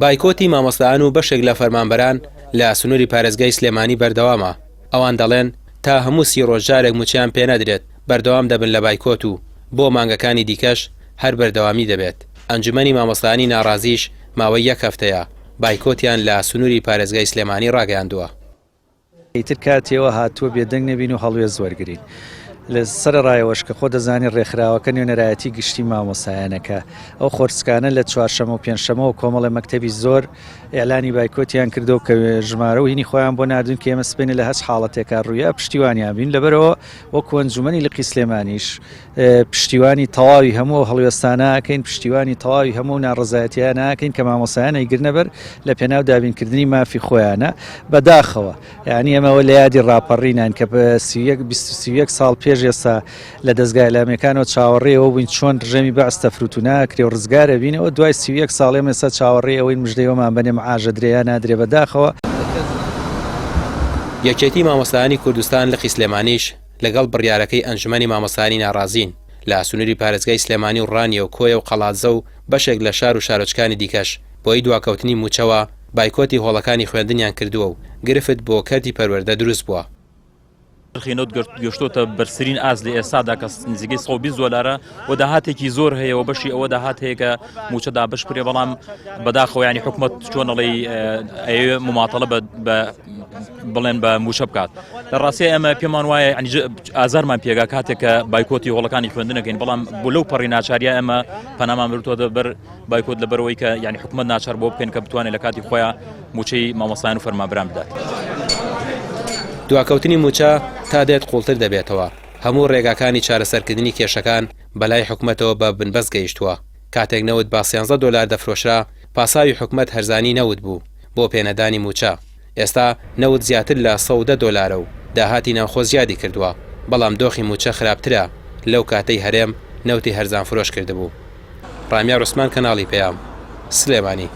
بایکۆتی مامۆستایان و بەشێک لە فەرمانبەران لە سنووری پارێزگای سلێمانی بەردەوامە. ئەوان دەڵێن تا هەموو 30 ڕۆژجارێک موچیان پێ نەدرێت بەردەوام دەبن لە بایکۆت و بۆ مانگەکانی دیکەش هەر بەردەوامی دەبێت. ئەنجومەنی مامۆستایانی ناڕازیش ماوەی 1 هەفتەیە بایکۆتیان لە سنووری پارێزگای سلێمانی ڕاگەیاندووە. ئیتر کاتێەوە هاتووە بێدەنگ نەبین و هەڵوێ زۆرگرین لە سەرڕایەوەش کە خۆ دەزانی ڕێکخراوەکە نوێنەرایەتی گشتی مامۆسایانەکە ئەو خۆرسکانە لە چوارشەمە و پێنجشەمە و کۆمەڵە مەکتەبی زۆر ئێلانی بایکۆتیان کردو کە ژمارە و هینی خۆیان بۆ نردون کە ئێمە سپێنە لە هەست حاڵەتێکا ڕوویە پشتیوانیان بین لەبەرەوە وەکو ئەنجومەنی لقی سلێمانیش پشتیوانی تەواوی هەموو هەڵوێستانەکەین پشتیوانی تەواوی هەموو ناڕزایەتیان ناکەین کە مامۆسایانە ئیگرنەبەر لە پێناو دابینکردنی مافی خۆیانە بەداخەوە یعنی ئەمەوە لە یادی ڕاپەڕینان کە بە 21 ساڵ پێش ئێستا لە دەستگای لامەکانەوە چاوەڕێەوە بووین چۆن ڕژەمی بەعستە فروت و ناکرێ و ڕزگارە بینەوە دوای 31 ساڵێ ئێستا چاوەڕێ ئەوەی مژدەیەوەمان بەنێ معاژە درێیان نادرێ بەداخەوە. یەکێتی مامۆستایانی کوردستان لقی سلێمانیش لەگەڵ بڕیارەکەی ئەنجومەنی مامۆستایانی ناڕازین لە سنووری پارێزگای سلێمانی و ڕانیە و کۆیە و قەڵاتزە و بەشێک لە شار و شارۆچکانی دیکەش بۆی دواکەوتنی موچەوە بایکۆتی هۆڵەکانی خوێندنیان کردووە و گرفت بۆ کەرتی پەروەردە دروست بووە. خینۆت گەشتۆتە بەرسرین ئاز لە ئێستادا کە نزیگەی 120 دۆلارە و داهاتێکی زۆر هەیە و بەشی ئەوە داهات هەیە کە موچەدا بشپێ بەڵام بەداخەوە ینی حکومەت چۆنەڵی ئەوێ مماتەڵە بڵێن بە موچە بکات. لە ڕاستی ئەمە پێمان وایە ئازارمان پێگا کاتێک کە بایکۆتی هۆڵەکانی خوێندنەکەین بەڵام بۆ لەو پەڕی ناچاریە ئەمە پەنامان بردووە دەبەر بایکۆت لەبەرەوەی کە ینی حکومەت ناچار بۆ بکەین کە بتوانێت لە کاتی خۆیان موچەی مامۆستایان و فەرمانبەران بدات. دواکەوتنی موچە تا دێت قوڵتر دەبێتەوە. هەموو ڕێگاکانی چارەسەرکردنی کێشەکان بەلای حکومەتەوە بە بنبەست گەیشتووە. کاتێک نەوت با 13 دۆلار دەفرۆشرا پاساوی حکومەت هەرزانی نەوت بوو بۆ پێنەدانی موچە. ئێستا نەوت زیاتر لە 110 دۆلارە و داهاتی ناوخۆ زیادی کردووە بەڵام دۆخی موچە خراپترە لەو کاتەی هەرێم نەوتی هەرزان فرۆش کردبوو. ڕامیا ڕوسمان کەناڵی پێیام سلێمانی.